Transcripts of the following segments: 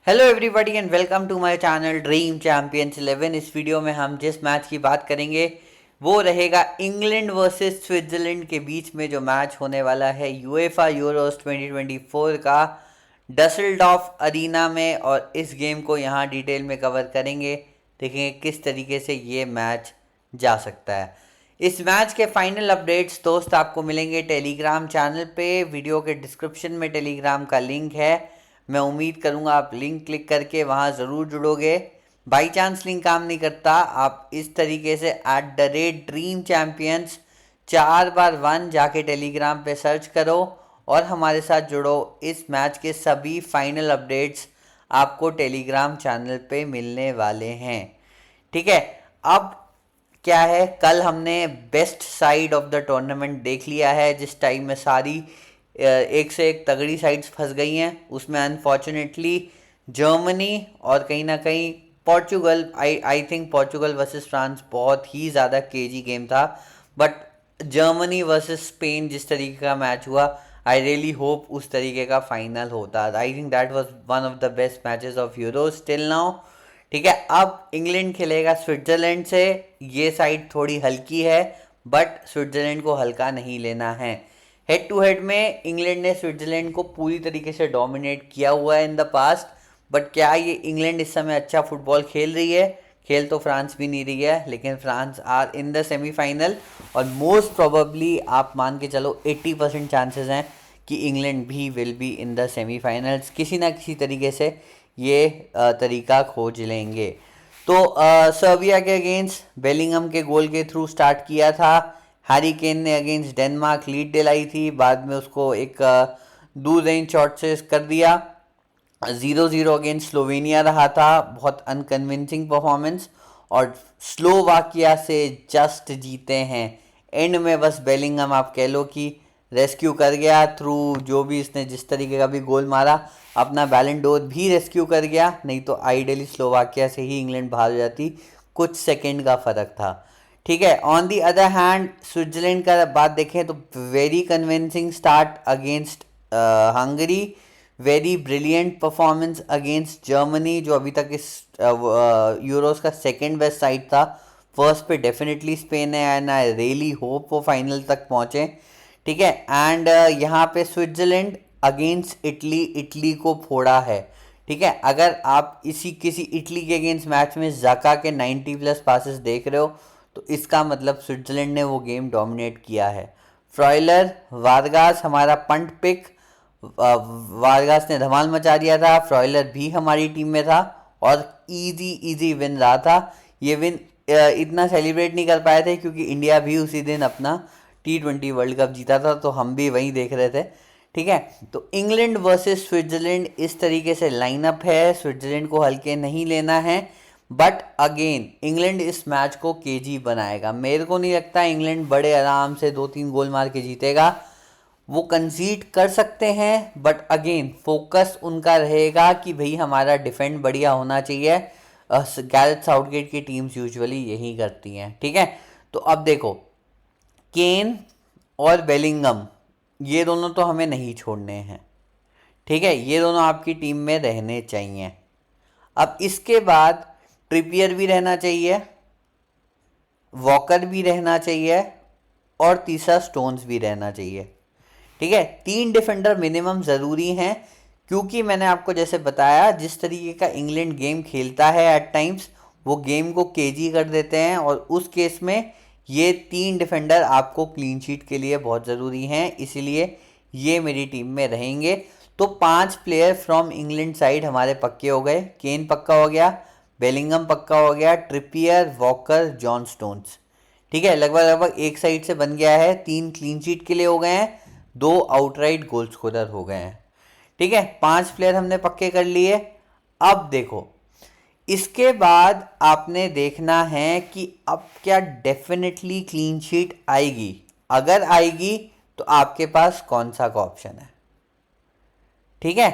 Hello everybody and welcome to my channel Dream Champions 11। इस video में हम जिस मैच की बात करेंगे वो रहेगा इंग्लैंड वर्सेस स्विट्जरलैंड के बीच में जो मैच होने वाला है यूएफा यूरोस 2024 का डसेल्डॉर्फ अरीना में। और इस गेम को यहाँ डिटेल में कवर करेंगे, देखेंगे किस तरीके से ये मैच जा सकता है। इस मैच के फाइनल अपडेट्स दोस्त आपको मिलेंगे टेलीग्राम चैनल पे। वीडियो के डिस्क्रिप्शन में टेलीग्राम का लिंक है। मैं उम्मीद करूंगा आप लिंक क्लिक करके वहां ज़रूर जुड़ोगे। बाई चांस लिंक काम नहीं करता, आप इस तरीके से @ड्रीम चैम्पियंस 4x1 जाके टेलीग्राम पे सर्च करो और हमारे साथ जुड़ो। इस मैच के सभी फाइनल अपडेट्स आपको टेलीग्राम चैनल पे मिलने वाले हैं। ठीक है, अब क्या है, कल हमने best side of the tournament देख लिया है जिस टाइम में सारी एक से एक तगड़ी साइड्स फंस गई हैं। उसमें अनफॉर्चुनेटली जर्मनी और कहीं ना कहीं Portugal, I think Portugal versus France बहुत ही ज़्यादा केजी गेम था। बट जर्मनी वर्सेस स्पेन जिस तरीके का मैच हुआ, आई रियली होप उस तरीके का फाइनल होता। I think that was one of the best matches of Euros till now. ठीक है, अब इंग्लैंड खेलेगा स्विट्जरलैंड से। ये साइड थोड़ी हल्की है बट स्विट्जरलैंड को हल्का नहीं लेना है। हेड टू हेड में इंग्लैंड ने स्विट्जरलैंड को पूरी तरीके से डोमिनेट किया हुआ है इन द पास्ट। बट क्या ये इंग्लैंड इस समय अच्छा फुटबॉल खेल रही है? खेल तो फ्रांस भी नहीं रही है, लेकिन France are in the semifinal और मोस्ट प्रोबेबली आप मान के चलो 80% चांसेस हैं कि इंग्लैंड भी will be in the semifinals. किसी ना किसी तरीके से ये तरीका खोज लेंगे। तो सर्बिया के अगेंस्ट बेलिंगम के गोल के थ्रू स्टार्ट किया था। हैरी केन ने अगेंस्ट डेनमार्क लीड दिलाई थी, बाद में उसको एक दूर रेंज शॉट से कर दिया। 0-0 अगेंस्ट स्लोवेनिया रहा था, बहुत अनकन्विंसिंग परफॉर्मेंस। और स्लोवाकिया से जस्ट जीते हैं एंड में। बस बेलिंगम आप कह लो कि रेस्क्यू कर गया थ्रू जो भी इसने जिस तरीके का भी गोल मारा, अपना बैलन डोर भी रेस्क्यू कर गया। नहीं तो आइडियली स्लोवाकिया से ही इंग्लैंड बाहर हो जाती, कुछ सेकंड का फ़र्क था। ठीक है, on the other hand Switzerland का बात देखें तो very convincing start against Hungary, very brilliant performance against Germany जो अभी तक इस यूरोस का सेकंड बेस्ट साइड था। फर्स्ट पे डेफिनेटली स्पेन है एंड आई रियली होप वो फाइनल तक पहुंचे। ठीक है, एंड यहाँ पे स्विट्जरलैंड अगेंस्ट इटली, इटली को फोड़ा है। ठीक है, अगर आप इसी किसी इटली के अगेंस्ट मैच में जाका के 90+ पासेस देख रहे हो तो इसका मतलब स्विट्जरलैंड ने वो गेम डोमिनेट किया है। फ्रॉयलर वारगास हमारा पंट पिक, वारगास ने धमाल मचा दिया था। फ्रॉयलर भी हमारी टीम में था और इजी इजी विन रहा था। ये विन इतना सेलिब्रेट नहीं कर पाए थे क्योंकि इंडिया भी उसी दिन अपना T20 वर्ल्ड कप जीता था, तो हम भी वहीं देख रहे थे। ठीक है, तो इंग्लैंड वर्सेस स्विट्जरलैंड इस तरीके से लाइनअप है। स्विट्जरलैंड को हल्के नहीं लेना है, बट अगेन इंग्लैंड इस मैच को केजी बनाएगा। मेरे को नहीं लगता इंग्लैंड बड़े आराम से 2-3 गोल मार के जीतेगा। वो कंसीड कर सकते हैं बट अगेन फोकस उनका रहेगा कि भाई हमारा डिफेंड बढ़िया होना चाहिए। गैरेथ साउथगेट की टीम्स यूजुअली यही करती हैं। ठीक है, तो अब देखो केन और बेलिंगम ये दोनों तो हमें नहीं छोड़ने हैं। ठीक है, ये दोनों आपकी टीम में रहने चाहिए। अब इसके बाद ट्रिपियर भी रहना चाहिए, वॉकर भी रहना चाहिए और तीसरा स्टोन्स भी रहना चाहिए। ठीक है, 3 डिफेंडर मिनिमम ज़रूरी हैं क्योंकि मैंने आपको जैसे बताया जिस तरीके का इंग्लैंड गेम खेलता है एट टाइम्स वो गेम को केजी कर देते हैं। और उस केस में ये 3 डिफेंडर आपको क्लीन शीट के लिए बहुत ज़रूरी हैं, इसीलिए ये मेरी टीम में रहेंगे। तो 5 प्लेयर फ्रॉम इंग्लैंड साइड हमारे पक्के हो गए। केन पक्का हो गया, बेलिंगम पक्का हो गया, ट्रिपियर, वॉकर, जॉन स्टोन्स। ठीक है, लगभग लगभग एक साइड से बन गया है। 3 क्लीन शीट के लिए हो गए हैं, 2 आउटराइट गोल स्कोरर हो गए हैं। ठीक है, 5 प्लेयर हमने पक्के कर लिए। अब देखो इसके बाद आपने देखना है कि अब क्या डेफिनेटली क्लीन शीट आएगी। अगर आएगी तो आपके पास कौन सा का ऑप्शन है। ठीक है,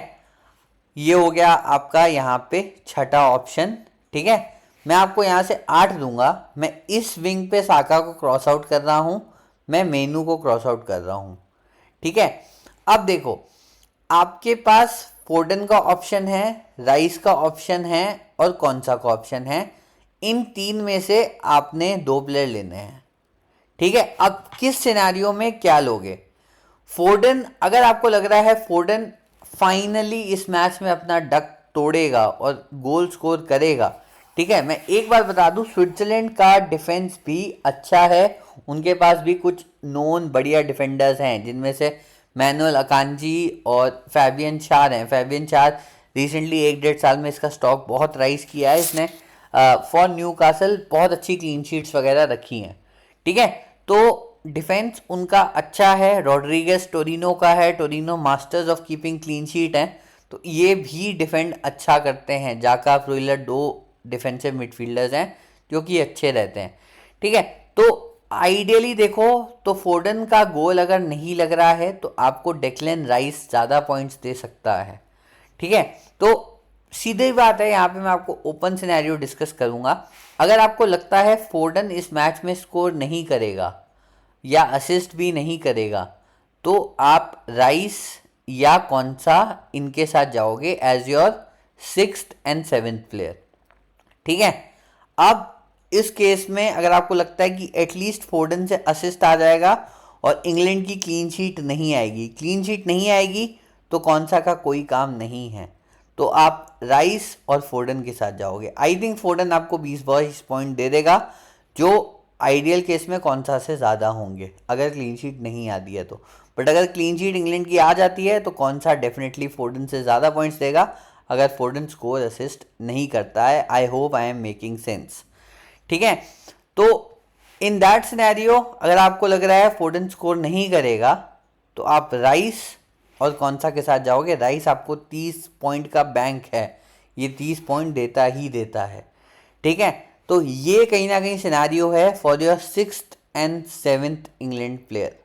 ये हो गया आपका यहाँ पे छठा ऑप्शन। ठीक है, मैं आपको यहाँ से 8 दूंगा। मैं इस विंग पे साका को क्रॉस आउट कर रहा हूँ, मैं मेनू को क्रॉस आउट कर रहा हूँ। ठीक है, अब देखो आपके पास फोर्डन का ऑप्शन है, राइस का ऑप्शन है और कौनसा का ऑप्शन है। इन तीन में से आपने 2 प्लेयर लेने हैं, ठीक है। अब किस सिनेरियो में क्या लोगे? फोर्डन, अगर आपको लग रहा है फोर्डन फाइनली इस मैच में अपना डक तोड़ेगा और गोल स्कोर करेगा, ठीक है। मैं एक बार बता दूं, स्विट्जरलैंड का डिफेंस भी अच्छा है, उनके पास भी कुछ नोन बढ़िया डिफेंडर्स हैं, जिनमें से मैनुअल अकांजी और फैबियन शार हैं। फैबियन शार रिसेंटली 1-1.5 साल में इसका स्टॉक बहुत राइज किया है, इसने फॉर न्यूकासल बहुत अच्छी क्लीन शीट्स वगैरह रखी हैं, ठीक है। तो डिफेंस उनका अच्छा है, रॉड्रिगेज टोरिनो का है, Torino masters of keeping clean sheet हैं, तो ये भी डिफेंड अच्छा करते हैं। जाका, फ्रोइलर 2 डिफेंसिव मिडफील्डर्स हैं जो कि अच्छे रहते हैं, ठीक है। तो आइडियली देखो तो फोर्डन का गोल अगर नहीं लग रहा है तो आपको डेक्लन राइस ज़्यादा पॉइंट्स दे सकता है, ठीक है। तो सीधी बात है, यहाँ पे मैं आपको ओपन सिनेरियो डिस्कस करूंगा। अगर आपको लगता है फोर्डन इस मैच में स्कोर नहीं करेगा या असिस्ट भी नहीं करेगा, तो आप राइस या कौन सा इनके साथ जाओगे as your 6th and 7th player, ठीक है। अब इस केस में अगर आपको लगता है कि एटलीस्ट फोर्डन से असिस्ट आ जाएगा और इंग्लैंड की क्लीन शीट नहीं आएगी, क्लीन शीट नहीं आएगी तो कौन सा का कोई काम नहीं है, तो आप राइस और फोर्डन के साथ जाओगे। आई थिंक फोर्डन आपको 20-22 पॉइंट दे देगा, जो आइडियल केस में कौन सा से ज़्यादा होंगे अगर क्लीन शीट नहीं आती है तो। बट अगर क्लीन शीट इंग्लैंड की आ जाती है तो कौन सा डेफिनेटली फोर्डन से ज़्यादा पॉइंट्स देगा अगर फोर्डन स्कोर असिस्ट नहीं करता है। I hope I am making sense, ठीक है। तो इन दैट सिनेरियो अगर आपको लग रहा है फोर्डन स्कोर नहीं करेगा तो आप राइस और कौन सा के साथ जाओगे। राइस आपको 30 पॉइंट का बैंक है, ये 30 पॉइंट देता ही देता है, ठीक है। तो ये कहीं ना कहीं सिनेरियो है for your 6th and 7th England player,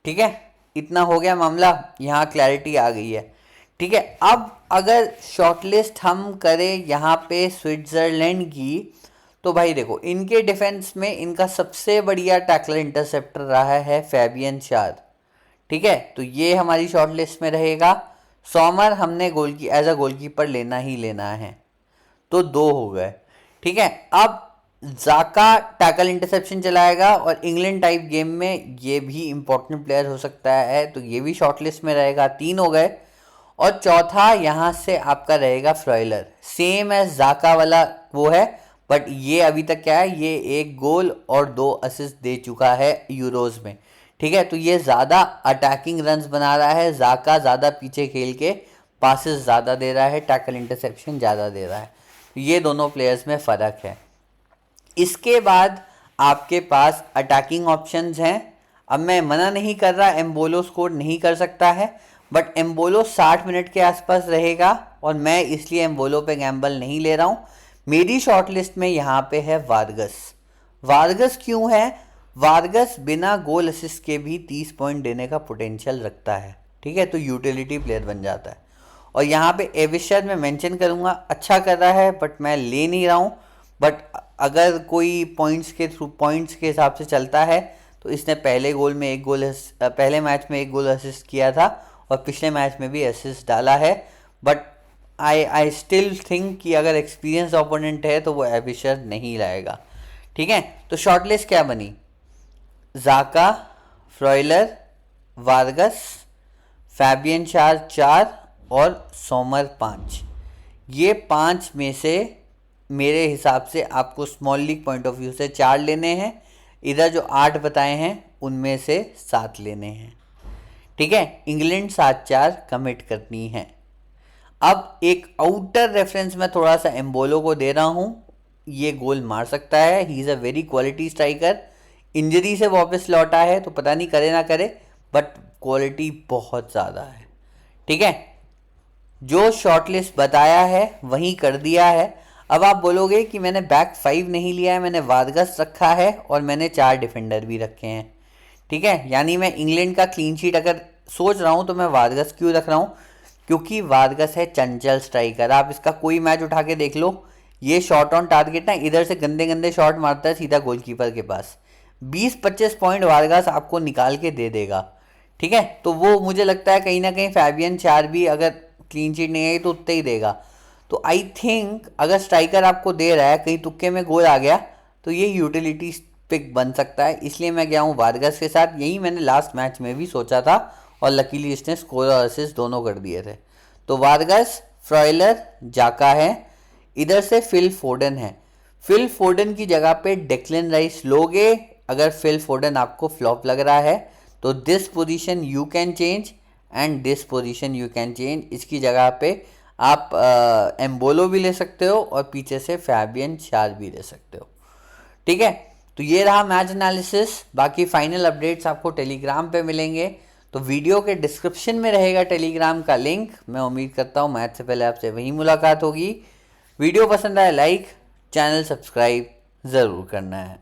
ठीक है। इतना हो गया मामला, यहाँ क्लैरिटी आ गई है, ठीक है। अब अगर शॉर्टलिस्ट हम करें यहाँ पे स्विट्जरलैंड की, तो भाई देखो इनके डिफेंस में इनका सबसे बढ़िया टैकलर इंटरसेप्टर रहा है फैबियन शार, ठीक है। तो ये हमारी शॉर्टलिस्ट में रहेगा। सॉमर हमने एज अ गोलकीपर लेना ही लेना है, तो 2 हो गए, ठीक है। अब जाका टैकल इंटरसेप्शन चलाएगा और इंग्लैंड टाइप गेम में ये भी इंपॉर्टेंट प्लेयर हो सकता है, तो ये भी शॉर्टलिस्ट में रहेगा, 3 हो गए। और चौथा यहाँ से आपका रहेगा फ्रॉइलर, सेम एज जाका वाला वो है, बट ये अभी तक क्या है, ये 1 गोल और 2 असिस्ट दे चुका है यूरोज में, ठीक है। तो ये ज़्यादा अटैकिंग रन्स बना रहा है, जाका ज़्यादा पीछे खेल के पासेस ज़्यादा दे रहा है, टैकल इंटरसेप्शन ज़्यादा दे रहा है, ये दोनों प्लेयर्स में फ़र्क है। इसके बाद आपके पास अटैकिंग ऑप्शंस हैं। अब मैं मना नहीं कर रहा एम्बोलो स्कोर नहीं कर सकता है, बट एम्बोलो 60 मिनट के आसपास रहेगा और मैं इसलिए एम्बोलो पे गैम्बल नहीं ले रहा हूँ। मेरी शॉर्टलिस्ट में यहाँ पे है वार्गस। वार्गस क्यों है? वार्गस बिना गोल असिस्ट के भी 30 पॉइंट देने का पोटेंशियल रखता है, ठीक है, तो यूटिलिटी प्लेयर बन जाता है। और यहाँ पे एविशर मैं मेंशन करूँगा, अच्छा कर रहा है बट मैं ले नहीं रहा हूँ। बट अगर कोई पॉइंट्स के हिसाब से चलता है तो इसने पहले मैच में 1 गोल असिस्ट किया था और पिछले मैच में भी असिस्ट डाला है। बट आई स्टिल थिंक कि अगर एक्सपीरियंस ओपोनेंट है तो वो एविशर नहीं लाएगा, ठीक है। तो शॉर्टलिस्ट क्या बनी? जाका, फ्रॉइलर, वार्गस, फैबियन शार 4 और सोमर 5। ये 5 में से मेरे हिसाब से आपको small league point of view से 4 लेने हैं, इधर जो 8 बताए हैं उनमें से 7 लेने हैं, ठीक है। इंग्लैंड 7-4 कमिट करनी है। अब एक आउटर रेफरेंस में थोड़ा सा एम्बोलो को दे रहा हूँ, ये गोल मार सकता है, he is a very quality striker. Injury से वापस लौटा है तो पता नहीं करे ना करे, बट क्वालिटी बहुत ज़्यादा है, ठीक है। जो शॉर्टलिस्ट बताया है वही कर दिया है। अब आप बोलोगे कि मैंने बैक 5 नहीं लिया है, मैंने वार्गस रखा है और मैंने 4 डिफेंडर भी रखे हैं, ठीक है। यानी मैं इंग्लैंड का क्लीन शीट अगर सोच रहा हूँ तो मैं वार्गस क्यों रख रहा हूँ? क्योंकि वार्गस है चंचल स्ट्राइकर। आप इसका कोई मैच उठा के देख लो, ये शॉट ऑन टारगेट ना इधर से गंदे गंदे शॉट मारता है सीधा गोलकीपर के पास। 20-25 पॉइंट वार्गस आपको निकाल के दे देगा, ठीक है, तो वो मुझे लगता है कहीं ना कहीं फैबियन शार भी अगर क्लीन शीट नहीं आई तो उतना ही देगा। तो आई थिंक अगर स्ट्राइकर आपको दे रहा है, कहीं तुक्के में गोल आ गया तो ये यूटिलिटी पिक बन सकता है, इसलिए मैं गया हूँ वारगस के साथ। यही मैंने लास्ट मैच में भी सोचा था और लकीली इसने स्कोर और असिस्ट दोनों कर दिए थे। तो वारगस, फ्रॉयलर, जाका है, इधर से फिल फोर्डन है। फिल फोर्डन की जगह पे डेक्लन राइस लोगे अगर फिल फोर्डन आपको फ्लॉप लग रहा है तो this position you can change and this position you can change. इसकी जगह पे आप एम्बोलो भी ले सकते हो और पीछे से फैबियन शार भी ले सकते हो। ठीक है, तो ये रहा मैच एनालिसिस। बाकी फाइनल अपडेट्स आपको टेलीग्राम पे मिलेंगे, तो वीडियो के डिस्क्रिप्शन में रहेगा टेलीग्राम का लिंक। मैं उम्मीद करता हूँ मैच से पहले आपसे वही मुलाकात होगी। वीडियो पसंद आए लाइक, चैनल सब्सक्राइब ज़रूर करना है।